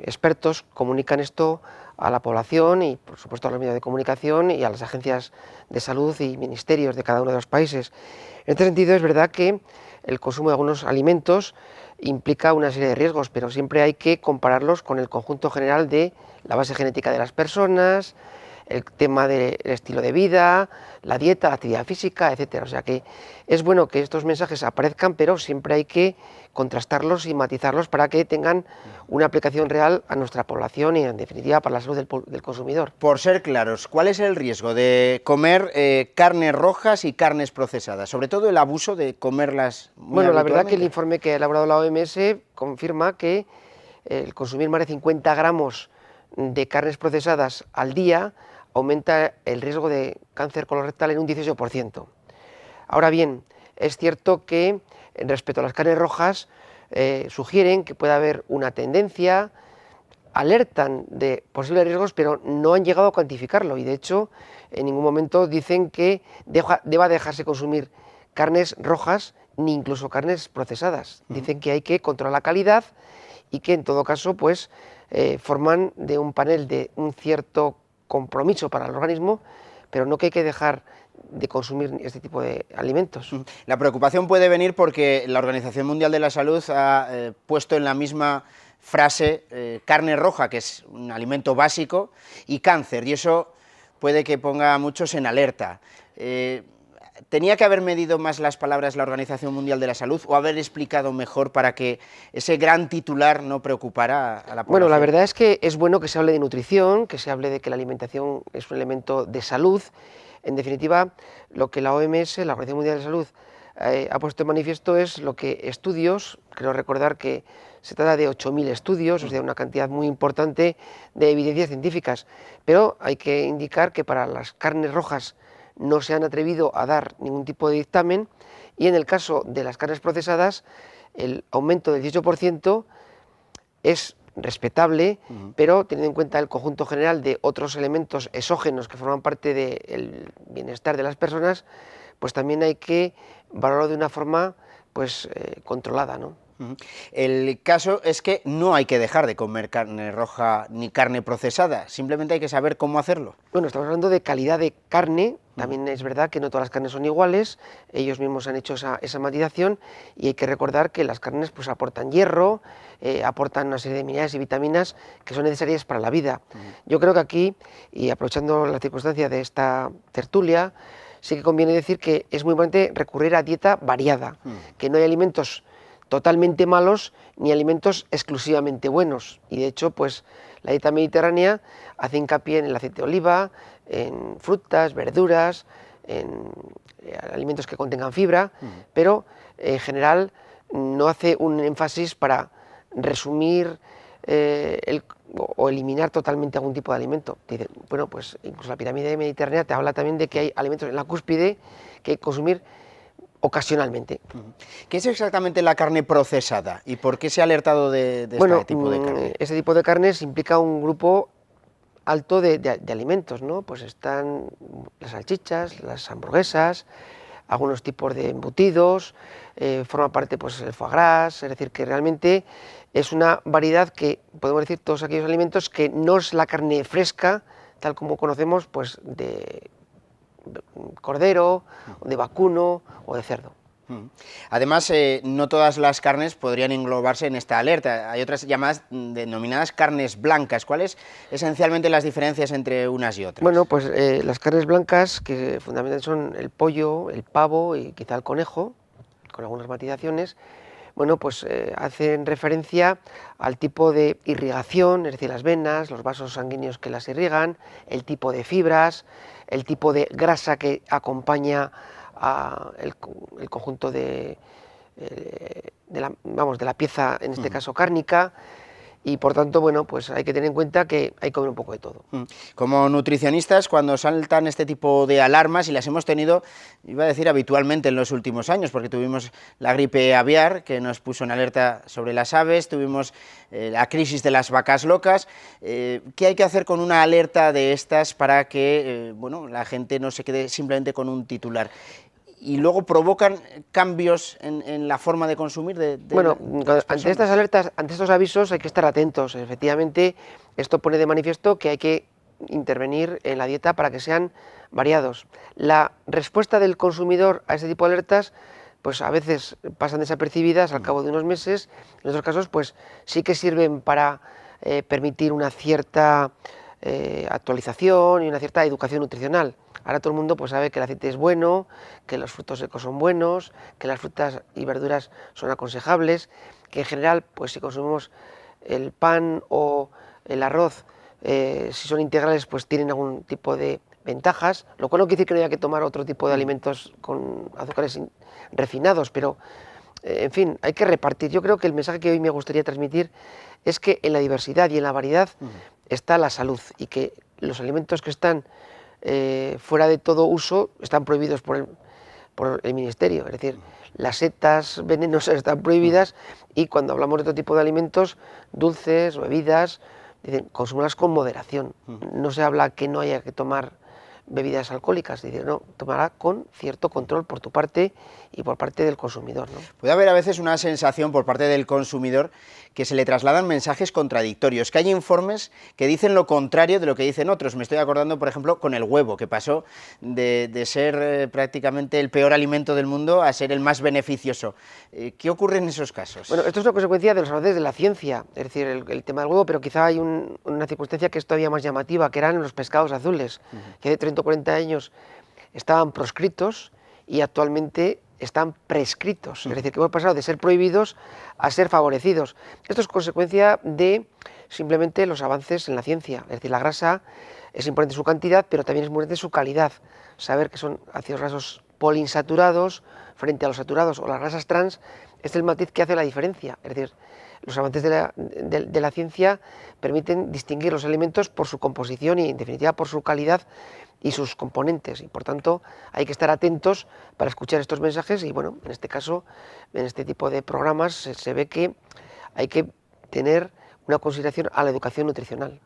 expertos comunican esto a la población y, por supuesto, a los medios de comunicación y a las agencias de salud y ministerios de cada uno de los países. En este sentido, es verdad que el consumo de algunos alimentos implica una serie de riesgos, pero siempre hay que compararlos con el conjunto general de la base genética de las personas, el tema del estilo de vida, la dieta, la actividad física, etcétera. O sea que es bueno que estos mensajes aparezcan, pero siempre hay que contrastarlos y matizarlos para que tengan una aplicación real a nuestra población y, en definitiva, para la salud del consumidor. Por ser claros, ¿cuál es el riesgo de comer carnes rojas y carnes procesadas? Sobre todo el abuso de comerlas muy Bueno, la habitualmente. verdad que el informe que ha elaborado la OMS confirma que el consumir más de 50 gramos de carnes procesadas al día aumenta el riesgo de cáncer colorectal en un 18%. Ahora bien, es cierto que respecto a las carnes rojas sugieren que puede haber una tendencia, alertan de posibles riesgos, pero no han llegado a cuantificarlo y de hecho en ningún momento dicen que deba dejarse consumir carnes rojas ni incluso carnes procesadas. Dicen que hay que controlar la calidad y que en todo caso pues forman de un panel de un cierto compromiso para el organismo, pero no que hay que dejar de consumir este tipo de alimentos. La preocupación puede venir porque la Organización Mundial de la Salud ha puesto en la misma frase carne roja, que es un alimento básico, y cáncer, y eso puede que ponga a muchos en alerta. ¿Tenía que haber medido más las palabras la Organización Mundial de la Salud o haber explicado mejor para que ese gran titular no preocupara a la población? Bueno, la verdad es que es bueno que se hable de nutrición, que se hable de que la alimentación es un elemento de salud. En definitiva, lo que la OMS, la Organización Mundial de la Salud, ha puesto en manifiesto es lo que estudios, creo recordar que se trata de 8.000 estudios, o sea, una cantidad muy importante de evidencias científicas, pero hay que indicar que para las carnes rojas no se han atrevido a dar ningún tipo de dictamen, y en el caso de las carnes procesadas el aumento del 18% es respetable, pero teniendo en cuenta el conjunto general de otros elementos exógenos que forman parte del bienestar de las personas, pues también hay que valorarlo de una forma pues controlada, ¿no? El caso es que no hay que dejar de comer carne roja ni carne procesada, simplemente hay que saber cómo hacerlo. Bueno, estamos hablando de calidad de carne, también es verdad que no todas las carnes son iguales, ellos mismos han hecho esa matización, y hay que recordar que las carnes pues aportan hierro, aportan una serie de minerales y vitaminas que son necesarias para la vida. Yo creo que aquí, y aprovechando la circunstancia de esta tertulia, sí que conviene decir que es muy importante recurrir a dieta variada, que no hay alimentos totalmente malos ni alimentos exclusivamente buenos, y de hecho pues la dieta mediterránea hace hincapié en el aceite de oliva, en frutas, verduras, en alimentos que contengan fibra, pero en general no hace un énfasis para resumir o eliminar totalmente algún tipo de alimento. Dice, bueno, pues incluso la pirámide mediterránea te habla también de que hay alimentos en la cúspide que hay que consumir ocasionalmente. ¿Qué es exactamente la carne procesada y por qué se ha alertado de este tipo de carne? Este tipo de carnes implica un grupo alto de alimentos, ¿no? Pues están las salchichas, las hamburguesas, algunos tipos de embutidos, forma parte pues el foie gras, es decir, que realmente es una variedad que, podemos decir, todos aquellos alimentos que no es la carne fresca, tal como conocemos, pues de cordero, de vacuno o de cerdo. Además, no todas las carnes podrían englobarse en esta alerta. Hay otras llamadas denominadas carnes blancas. ¿Cuáles esencialmente las diferencias entre unas y otras? Bueno, pues las carnes blancas, que fundamentalmente son el pollo, el pavo y quizá el conejo, con algunas matizaciones, bueno, pues hacen referencia al tipo de irrigación, es decir, las venas, los vasos sanguíneos que las irrigan, el tipo de fibras, el tipo de grasa que acompaña el conjunto de la pieza, en este caso cárnica, y por tanto, bueno, pues hay que tener en cuenta que hay que comer un poco de todo. Como nutricionistas, cuando saltan este tipo de alarmas, y las hemos tenido, iba a decir habitualmente en los últimos años, porque tuvimos la gripe aviar, que nos puso en alerta sobre las aves, tuvimos la crisis de las vacas locas. ¿Qué hay que hacer con una alerta de estas para que bueno, la gente no se quede simplemente con un titular? Y luego provocan cambios en la forma de consumir bueno, ante estas alertas, ante estos avisos hay que estar atentos. Efectivamente, esto pone de manifiesto que hay que intervenir en la dieta para que sean variados. La respuesta del consumidor a este tipo de alertas, pues a veces pasan desapercibidas al cabo de unos meses, en otros casos pues sí que sirven para permitir una cierta actualización y una cierta educación nutricional. Ahora todo el mundo pues sabe que el aceite es bueno, que los frutos secos son buenos, que las frutas y verduras son aconsejables, que en general pues si consumimos el pan o el arroz, si son integrales pues tienen algún tipo de ventajas, lo cual no quiere decir que no haya que tomar otro tipo de alimentos con azúcares refinados, pero en fin, hay que repartir. Yo creo que el mensaje que hoy me gustaría transmitir es que en la diversidad y en la variedad está la salud, y que los alimentos que están fuera de todo uso están prohibidos por el Ministerio, es decir, las setas venenosas están prohibidas, y cuando hablamos de otro tipo de alimentos, dulces, bebidas, dicen, consúmalas con moderación. No se habla que no haya que tomar bebidas alcohólicas, es decir, no, tomará con cierto control por tu parte y por parte del consumidor, ¿no? Puede haber a veces una sensación por parte del consumidor que se le trasladan mensajes contradictorios, que hay informes que dicen lo contrario de lo que dicen otros. Me estoy acordando, por ejemplo, con el huevo, que pasó de ser prácticamente el peor alimento del mundo a ser el más beneficioso. ¿Qué ocurre en esos casos? Bueno, esto es una consecuencia de los avances de la ciencia, es decir, el tema del huevo, pero quizá hay una circunstancia que es todavía más llamativa, que eran los pescados azules, que hace 30 o 40 años estaban proscritos, y actualmente están prescritos, es decir, que hemos pasado de ser prohibidos a ser favorecidos. Esto es consecuencia de simplemente los avances en la ciencia, es decir, la grasa es importante su cantidad, pero también es muy importante su calidad, saber que son ácidos grasos poliinsaturados frente a los saturados o las grasas trans es el matiz que hace la diferencia, es decir, los avances de la ciencia permiten distinguir los alimentos por su composición y en definitiva por su calidad y sus componentes, y por tanto hay que estar atentos para escuchar estos mensajes y bueno, en este caso, en este tipo de programas se ve que hay que tener una consideración a la educación nutricional.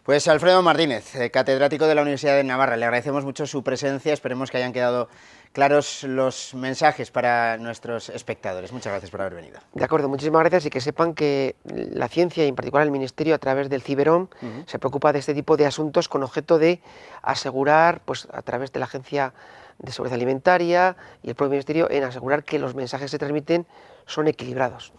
Pues Alfredo Martínez, catedrático de la Universidad de Navarra, le agradecemos mucho su presencia, esperemos que hayan quedado claros los mensajes para nuestros espectadores. Muchas gracias por haber venido. De acuerdo, muchísimas gracias y que sepan que la ciencia y en particular el Ministerio a través del Ciberón se preocupa de este tipo de asuntos con objeto de asegurar, pues a través de la Agencia de Seguridad Alimentaria y el propio Ministerio, en asegurar que los mensajes que se transmiten son equilibrados.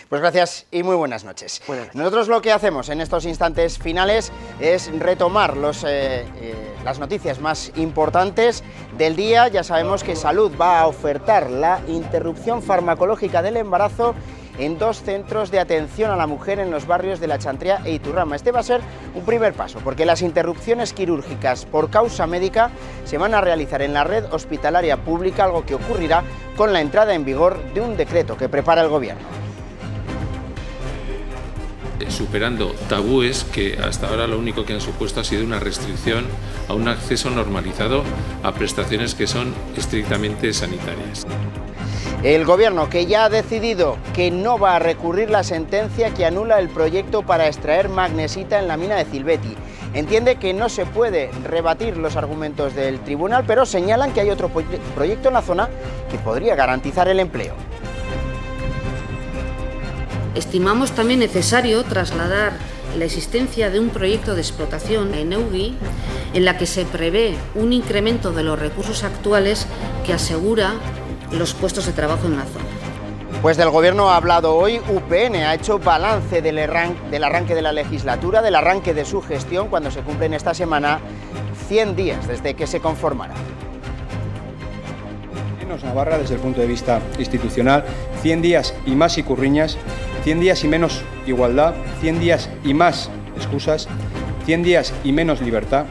Pues gracias y muy buenas noches. Nosotros lo que hacemos en estos instantes finales es retomar las noticias más importantes del día. Ya sabemos que Salud va a ofertar la interrupción farmacológica del embarazo en 2 centros de atención a la mujer en los barrios de La Chantrea e Iturrama. Este va a ser un primer paso, porque las interrupciones quirúrgicas por causa médica se van a realizar en la red hospitalaria pública, algo que ocurrirá con la entrada en vigor de un decreto que prepara el Gobierno. Superando tabúes que hasta ahora lo único que han supuesto ha sido una restricción a un acceso normalizado a prestaciones que son estrictamente sanitarias. El Gobierno, que ya ha decidido que no va a recurrir la sentencia que anula el proyecto para extraer magnesita en la mina de Cilveti. Entiende que no se puede rebatir los argumentos del tribunal, pero señalan que hay otro proyecto en la zona que podría garantizar el empleo. Estimamos también necesario trasladar la existencia de un proyecto de explotación en Eugui en la que se prevé un incremento de los recursos actuales que asegura los puestos de trabajo en la zona. Pues del Gobierno ha hablado hoy UPN, ha hecho balance del arranque de la legislatura, del arranque de su gestión, cuando se cumplen esta semana 100 días desde que se conformara. Menos Navarra desde el punto de vista institucional, 100 días y más Icurriñas, 100 días y menos igualdad, 100 días y más excusas, 100 días y menos libertad,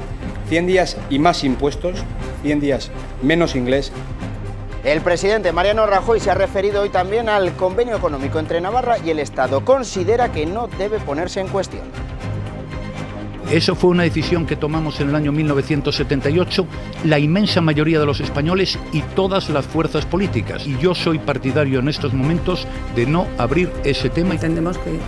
100 días y más impuestos, 100 días menos inglés. El presidente Mariano Rajoy se ha referido hoy también al convenio económico entre Navarra y el Estado. Considera que no debe ponerse en cuestión. Eso fue una decisión que tomamos en el año 1978, la inmensa mayoría de los españoles y todas las fuerzas políticas. Y yo soy partidario en estos momentos de no abrir ese tema. Entendemos que,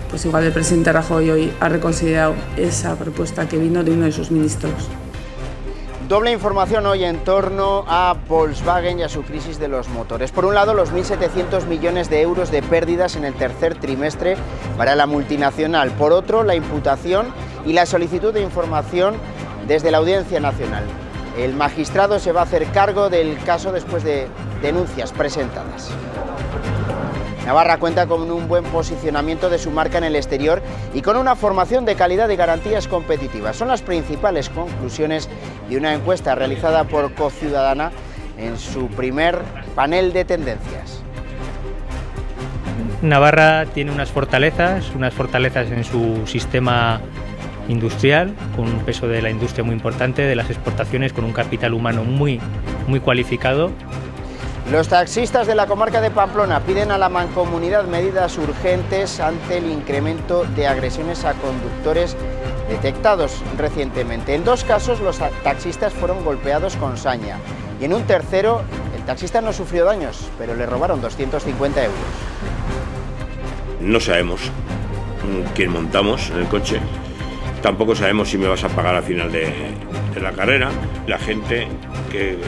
pues igual el presidente Rajoy hoy ha reconsiderado esa propuesta que vino de uno de sus ministros. Doble información hoy en torno a Volkswagen y a su crisis de los motores. Por un lado, los 1.700 millones de euros de pérdidas en el tercer trimestre para la multinacional. Por otro, la imputación y la solicitud de información desde la Audiencia Nacional. El magistrado se va a hacer cargo del caso después de denuncias presentadas. Navarra cuenta con un buen posicionamiento de su marca en el exterior y con una formación de calidad y garantías competitivas. Son las principales conclusiones de una encuesta realizada por Cociudadana en su primer panel de tendencias. Navarra tiene unas fortalezas en su sistema industrial, con un peso de la industria muy importante, de las exportaciones, con un capital humano muy cualificado. Los taxistas de la comarca de Pamplona piden a la Mancomunidad medidas urgentes ante el incremento de agresiones a conductores detectados recientemente. En 2 casos los taxistas fueron golpeados con saña y en un tercero el taxista no sufrió daños, pero le robaron 250 euros. No sabemos quién montamos en el coche, tampoco sabemos si me vas a pagar al final de la carrera. La gente que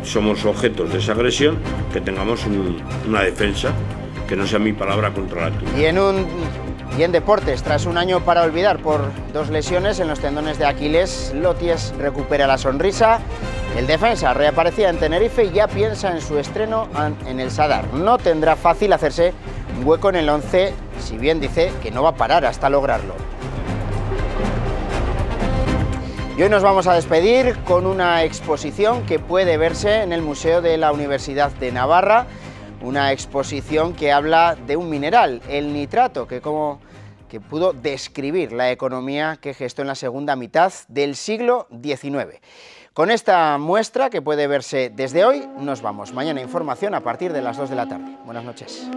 somos objetos de esa agresión, que tengamos una defensa, que no sea mi palabra contra la tuya. Y en deportes, tras un año para olvidar por 2 lesiones en los tendones de Aquiles, Loties recupera la sonrisa. El defensa reaparecía en Tenerife y ya piensa en su estreno en el Sadar. No tendrá fácil hacerse un hueco en el 11, si bien dice que no va a parar hasta lograrlo. Y hoy nos vamos a despedir con una exposición que puede verse en el Museo de la Universidad de Navarra, una exposición que habla de un mineral, el nitrato, que pudo describir la economía que gestó en la segunda mitad del siglo XIX. Con esta muestra, que puede verse desde hoy, nos vamos. Mañana información a partir de las 2 de la tarde. Buenas noches.